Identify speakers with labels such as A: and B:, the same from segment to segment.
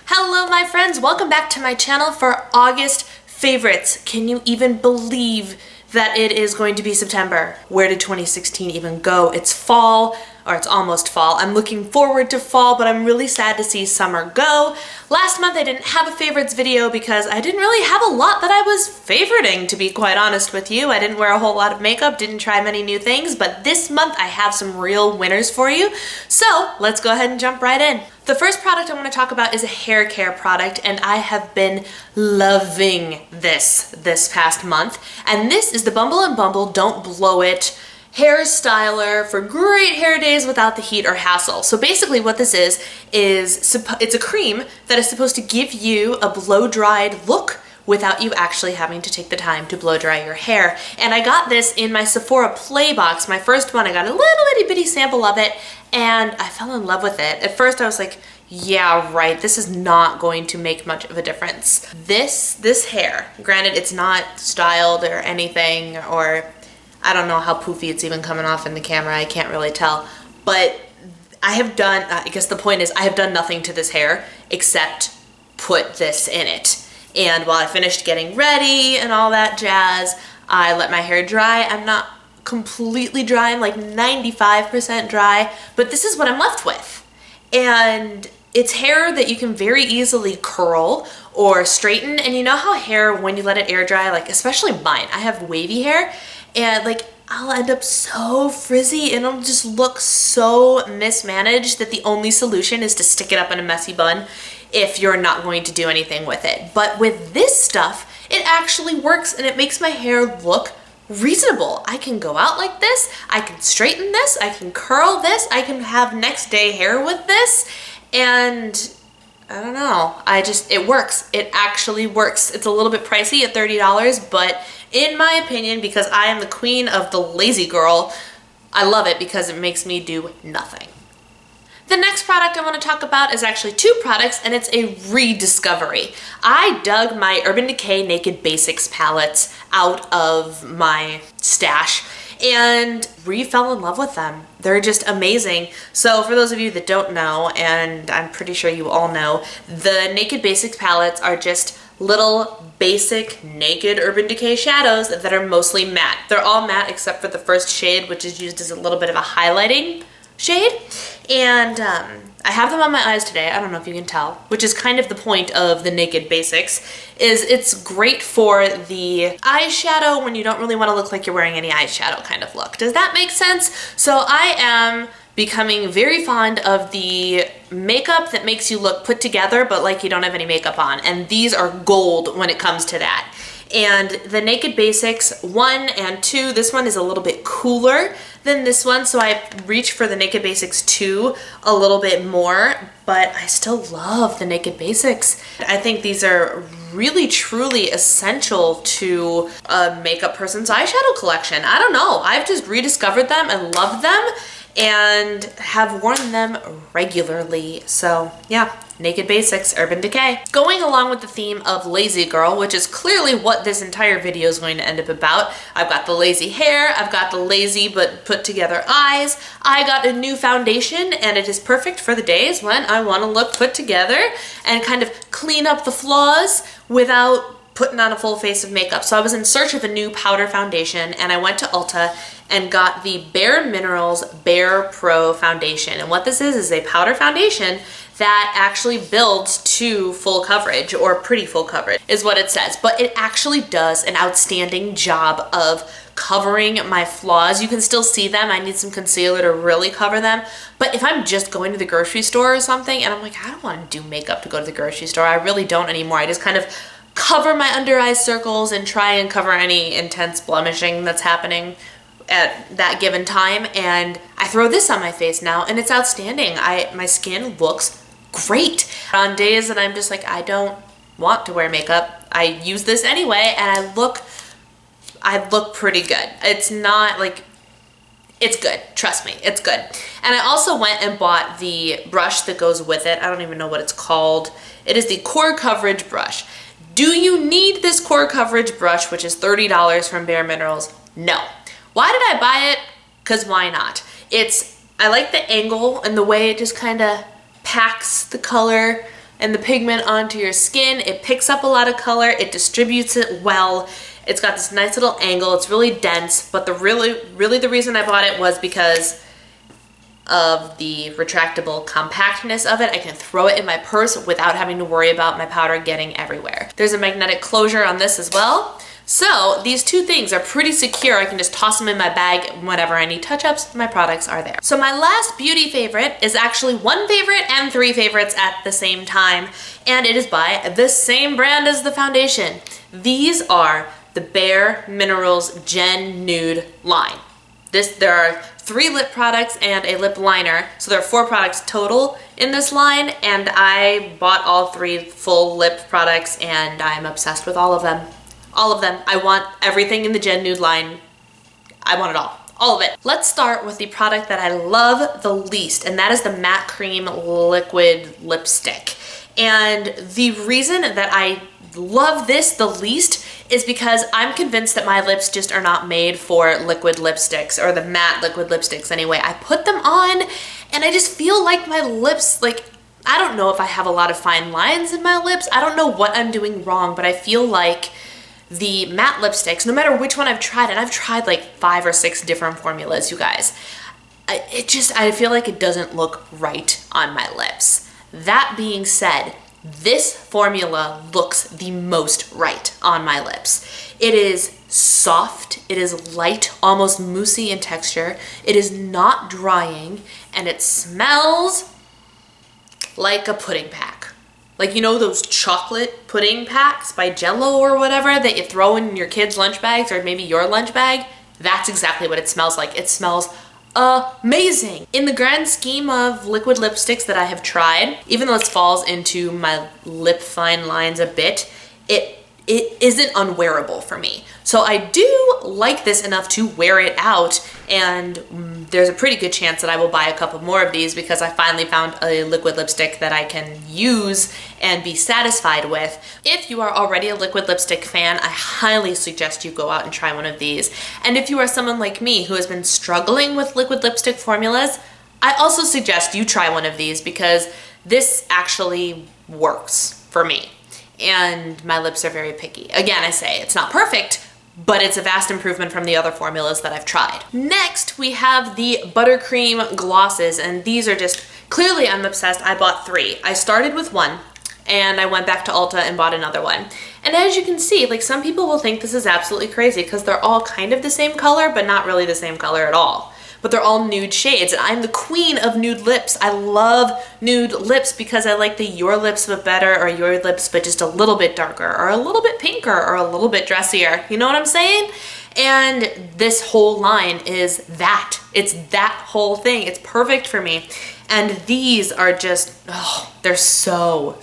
A: Hello my friends, welcome back to my channel for August favorites. Can you even believe that it is going to be September? Where did 2016 even go? It's fall, or it's almost fall. I'm looking forward to fall, but I'm really sad to see summer go. Last month I didn't have a favorites video because I didn't really have a lot that I was favoriting, to be quite honest with you. I didn't wear a whole lot of makeup, didn't try many new things, but this month I have some real winners for you. So let's go ahead and jump right in. The first product I want to talk about is a hair care product, and I have been loving this past month. And this is the Bumble and Bumble Don't Blow It hair styler for great hair days without the heat or hassle. So basically what this is it's a cream that is supposed to give you a blow-dried look without you actually having to take the time to blow dry your hair. And I got this in my Sephora Play box, my first one. I got a little itty bitty sample of it and I fell in love with it. At first I was like, yeah, right, this is not going to make much of a difference. This hair, granted it's not styled or anything, or I don't know how poofy it's even coming off in the camera, I can't really tell, but I guess the point is I have done nothing to this hair except put this in it. And while I finished getting ready and all that jazz, I let my hair dry. I'm not completely dry, I'm like 95% dry, but this is what I'm left with. And it's hair that you can very easily curl or straighten. And you know how hair, when you let it air dry, like especially mine, I have wavy hair, and like I'll end up so frizzy and it'll just look so mismanaged that the only solution is to stick it up in a messy bun if you're not going to do anything with it. But with this stuff, it actually works and it makes my hair look reasonable. I can go out like this, I can straighten this, I can curl this, I can have next day hair with this, and I don't know, it works. It actually works. It's a little bit pricey at $30, but in my opinion, because I am the queen of the lazy girl, I love it because it makes me do nothing. The next product I want to talk about is actually two products, and it's a rediscovery. I dug my Urban Decay Naked Basics palettes out of my stash and fell in love with them. They're just amazing. So for those of you that don't know, and I'm pretty sure you all know, the Naked Basics palettes are just little basic naked Urban Decay shadows that are mostly matte. They're all matte except for the first shade, which is used as a little bit of a highlighting shade. And I have them on my eyes today. I don't know if you can tell, which is kind of the point of the Naked Basics, is it's great for the eyeshadow when you don't really want to look like you're wearing any eyeshadow kind of look. Does that make sense? So I am becoming very fond of the makeup that makes you look put together but like you don't have any makeup on, and these are gold when it comes to that. And the Naked Basics 1 and 2, this one is a little bit cooler than this one, so I reach for the Naked Basics 2 a little bit more, but I still love the Naked Basics. I think these are really truly essential to a makeup person's eyeshadow collection. I don't know, I've just rediscovered them and loved them and have worn them regularly. So yeah, Naked Basics, Urban Decay. Going along with the theme of lazy girl, which is clearly what this entire video is going to end up about. I've got the lazy hair, I've got the lazy but put together eyes. I got a new foundation and it is perfect for the days when I want to look put together and kind of clean up the flaws without putting on a full face of makeup. So I was in search of a new powder foundation and I went to Ulta and got the Bare Minerals Bare Pro foundation. And what this is a powder foundation that actually builds to full coverage, or pretty full coverage is what it says. But it actually does an outstanding job of covering my flaws. You can still see them. I need some concealer to really cover them. But if I'm just going to the grocery store or something and I'm like, I don't want to do makeup to go to the grocery store, I really don't anymore. I just kind of cover my under eye circles and try and cover any intense blemishing that's happening at that given time, and I throw this on my face now and it's outstanding. My skin looks great. On days that I'm just like, I don't want to wear makeup, I use this anyway and I look pretty good. It's not like, it's good, trust me, it's good. And I also went and bought the brush that goes with it. I don't even know what it's called. It is the Core Coverage brush. Do you need this core coverage brush, which is $30 from Bare Minerals? No. Why did I buy it? Because why not? I like the angle and the way it just kind of packs the color and the pigment onto your skin. It picks up a lot of color, it distributes it well. It's got this nice little angle, it's really dense, but really the reason I bought it was because of the retractable compactness of it. I can throw it in my purse without having to worry about my powder getting everywhere. There's a magnetic closure on this as well. So these two things are pretty secure. I can just toss them in my bag whenever I need touch-ups. My products are there. So my last beauty favorite is actually one favorite and three favorites at the same time, and it is by the same brand as the foundation. These are the Bare Minerals Gen Nude line. There are 3 lip products and a lip liner, so there are 4 products total in this line, and I bought all 3 full lip products and I'm obsessed with all of them. All of them. I want everything in the Gen Nude line. I want it all of it. Let's start with the product that I love the least, and that is the Matte Cream Liquid Lipstick. And the reason that I love this the least is because I'm convinced that my lips just are not made for liquid lipsticks, or the matte liquid lipsticks anyway. I put them on and I just feel like my lips, like, I don't know if I have a lot of fine lines in my lips. I don't know what I'm doing wrong, but I feel like the matte lipsticks, no matter which one I've tried, and I've tried like 5 or 6 different formulas, you guys, I feel like it doesn't look right on my lips. That being said, this formula looks the most right on my lips. It is soft, it is light, almost moussey in texture, it is not drying, and it smells like a pudding pack. Like, you know those chocolate pudding packs by Jell-O or whatever that you throw in your kids' lunch bags, or maybe your lunch bag? That's exactly what it smells like. It smells amazing. In the grand scheme of liquid lipsticks that I have tried, even though this falls into my lip fine lines a bit, it isn't unwearable for me. So I do like this enough to wear it out, and there's a pretty good chance that I will buy a couple more of these because I finally found a liquid lipstick that I can use and be satisfied with. If you are already a liquid lipstick fan, I highly suggest you go out and try one of these. And if you are someone like me who has been struggling with liquid lipstick formulas, I also suggest you try one of these because this actually works for me. And my lips are very picky. Again, I say it's not perfect, but it's a vast improvement from the other formulas that I've tried. Next, we have the Buttercream Glosses, and these are just, clearly I'm obsessed. I bought 3. I started with 1, and I went back to Ulta and bought another one. And as you can see, like, some people will think this is absolutely crazy because they're all kind of the same color, but not really the same color at all. But they're all nude shades, and I'm the queen of nude lips. I love nude lips because I like the your lips but better, or your lips but just a little bit darker, or a little bit pinker, or a little bit dressier. You know what I'm saying? And this whole line is that. It's that whole thing. It's perfect for me. And these are just, oh, they're so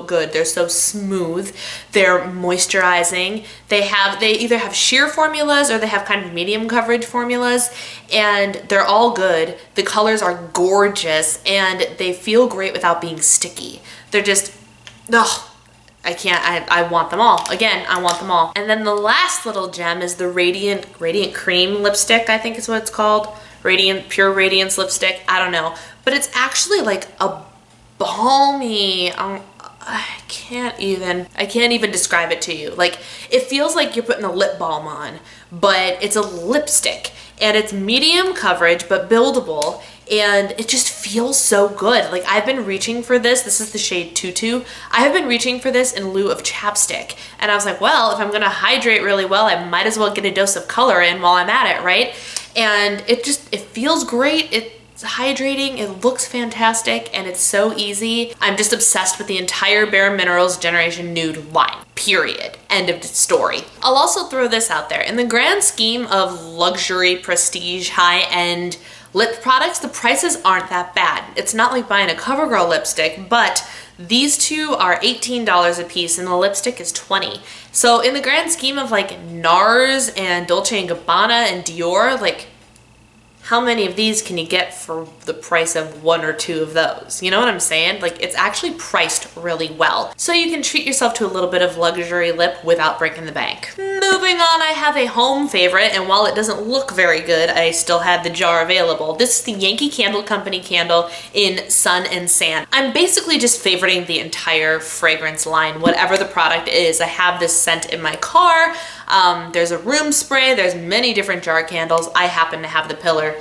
A: good. They're so smooth. They're moisturizing. They either have sheer formulas or they have kind of medium coverage formulas, and they're all good. The colors are gorgeous and they feel great without being sticky. They're just, oh, I want them all. Again, I want them all. And then the last little gem is the Radiant Cream Lipstick, I think is what it's called. Pure Radiance Lipstick, I don't know. But it's actually like a balmy, I can't even describe it to you. Like, it feels like you're putting a lip balm on, but it's a lipstick, and it's medium coverage but buildable, and it just feels so good. Like, I've been reaching for this. This is the shade Tutu. I have been reaching for this in lieu of chapstick, and I was like, well, if I'm gonna hydrate really well, I might as well get a dose of color in while I'm at it, right? And it feels great. It's hydrating, it looks fantastic, and it's so easy. I'm just obsessed with the entire Bare Minerals Generation Nude line, period. End of story. I'll also throw this out there. In the grand scheme of luxury, prestige, high-end lip products, the prices aren't that bad. It's not like buying a CoverGirl lipstick, but these two are $18 a piece and the lipstick is $20. So in the grand scheme of like NARS and Dolce & Gabbana and Dior, like, how many of these can you get for the price of 1 or 2 of those? You know what I'm saying? Like, it's actually priced really well. So you can treat yourself to a little bit of luxury lip without breaking the bank. Moving on, I have a home favorite, and while it doesn't look very good, I still had the jar available. This is the Yankee Candle Company candle in Sun and Sand. I'm basically just favoriting the entire fragrance line, whatever the product is. I have this scent in my car. There's a room spray, there's many different jar candles. I happen to have the Pillar.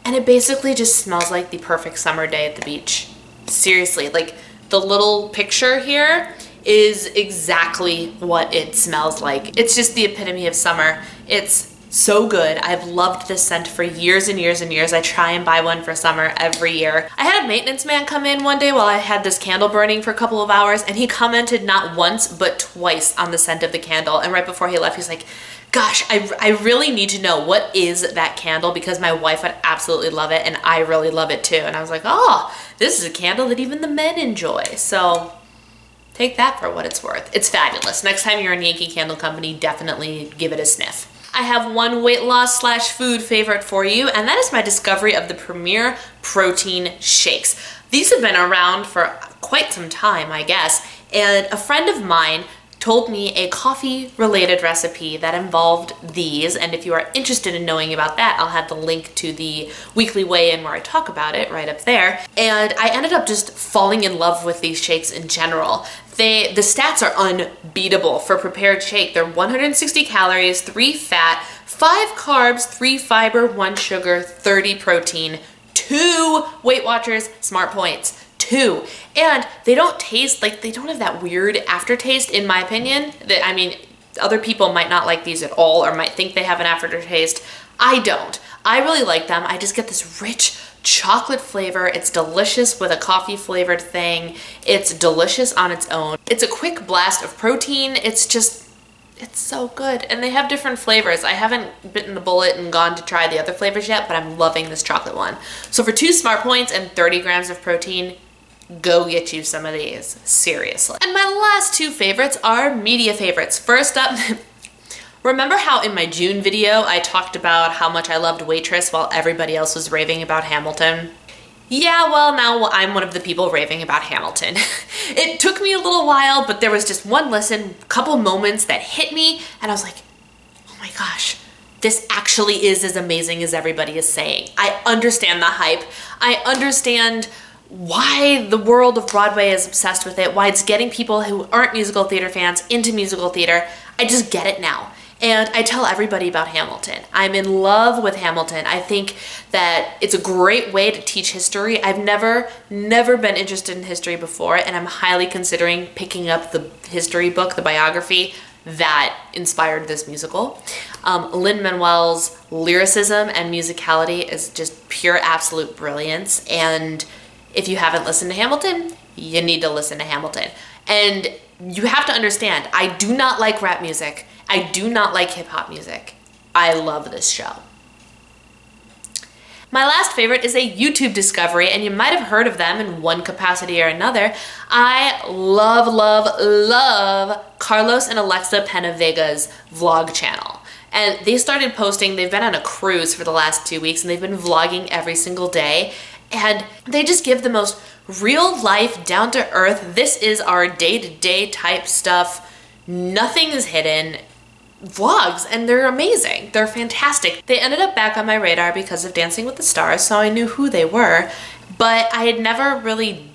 A: And it basically just smells like the perfect summer day at the beach. Seriously, like the little picture here is exactly what it smells like. It's just the epitome of summer. It's so good. I've loved this scent for years and years and years. I try and buy one for summer every year. I had a maintenance man come in one day while I had this candle burning for a couple of hours, and he commented not once but twice on the scent of the candle. And right before he left, he's like, gosh, I really need to know what is that candle, because my wife would absolutely love it and I really love it too. And I was like, oh, this is a candle that even the men enjoy. So take that for what it's worth. It's fabulous. Next time you're in Yankee Candle Company, definitely give it a sniff. I have one weight loss / food favorite for you, and that is my discovery of the Premier Protein Shakes. These have been around for quite some time, I guess, and a friend of mine told me a coffee-related recipe that involved these, and if you are interested in knowing about that, I'll have the link to the weekly weigh-in where I talk about it right up there. And I ended up just falling in love with these shakes in general. The stats are unbeatable for prepared shake. They're 160 calories, 3 fat, 5 carbs, 3 fiber, 1 sugar, 30 protein, 2 Weight Watchers Smart Points. 2. And they don't taste like, they don't have that weird aftertaste, in my opinion. I mean, other people might not like these at all or might think they have an aftertaste. I don't. I really like them. I just get this rich chocolate flavor. It's delicious with a coffee flavored thing. It's delicious on its own. It's a quick blast of protein. It's so good. And they have different flavors. I haven't bitten the bullet and gone to try the other flavors yet, but I'm loving this chocolate one. So for 2 Smart Points and 30 grams of protein, go get you some of these, seriously. And my last 2 favorites are media favorites. First up, remember how in my June video I talked about how much I loved Waitress while everybody else was raving about Hamilton? Yeah, well, now I'm one of the people raving about Hamilton. It took me a little while, but there was just one listen, couple moments that hit me, and I was like, oh my gosh, this actually is as amazing as everybody is saying. I understand the hype. I understand why the world of Broadway is obsessed with it, why it's getting people who aren't musical theater fans into musical theater. I just get it now. And I tell everybody about Hamilton. I'm in love with Hamilton. I think that it's a great way to teach history. I've never been interested in history before, and I'm highly considering picking up the history book, the biography that inspired this musical. Lin-Manuel's lyricism and musicality is just pure absolute brilliance, and if you haven't listened to Hamilton, you need to listen to Hamilton. And you have to understand, I do not like rap music. I do not like hip hop music. I love this show. My last favorite is a YouTube discovery, and you might have heard of them in one capacity or another. I love Carlos and Alexa Penavega's vlog channel. And they started posting, they've been on a cruise for the last 2 weeks, and they've been vlogging every single day. And they just give the most real life, down to earth, this is our day-to-day type stuff, nothing is hidden vlogs, and they're amazing. They're fantastic. They ended up back on my radar because of Dancing with the Stars, so I knew who they were, but I had never really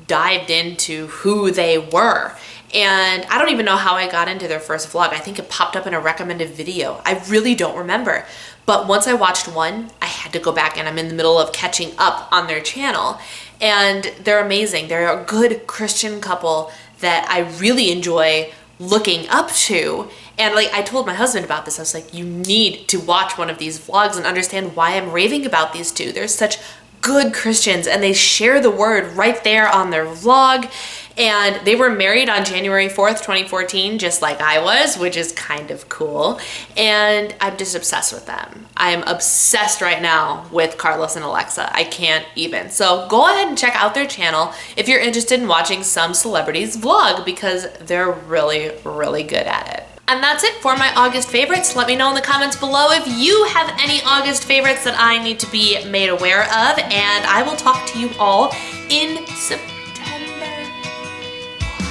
A: dived into who they were. And I don't even know how I got into their first vlog. I think it popped up in a recommended video. I really don't remember. But once I watched one, I had to go back, and I'm in the middle of catching up on their channel. And they're amazing. They're a good Christian couple that I really enjoy looking up to. And like I told my husband about this, I was like, you need to watch one of these vlogs and understand why I'm raving about these two. They're such good Christians, and they share the word right there on their vlog. And they were married on January 4th, 2014, just like I was, which is kind of cool. And I'm just obsessed with them. I'm obsessed right now with Carlos and Alexa. I can't even. So go ahead and check out their channel if you're interested in watching some celebrities vlog, because they're really, really good at it. And that's it for my August favorites. Let me know in the comments below if you have any August favorites that I need to be made aware of, and I will talk to you all in September.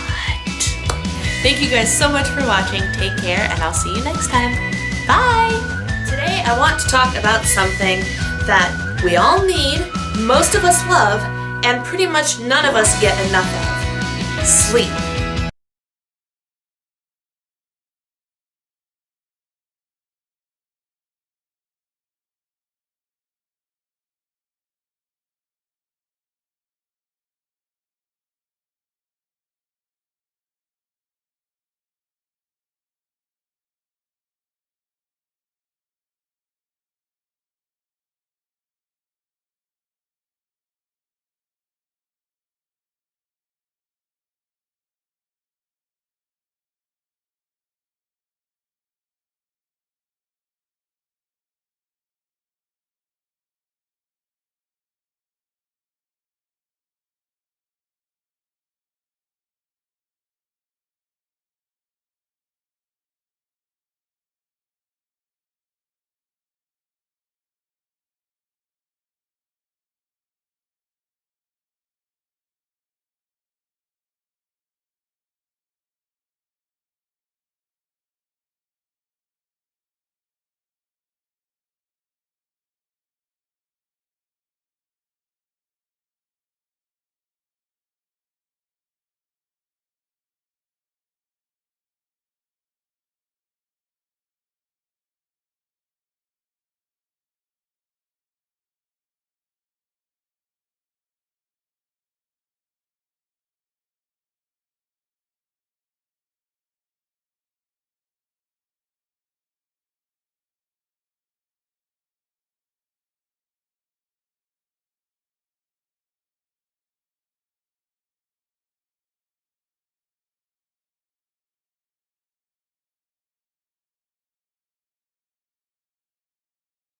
A: What? Thank you guys so much for watching. Take care, and I'll see you next time. Bye! Today I want to talk about something that we all need, most of us love, and pretty much none of us get enough of. Sleep.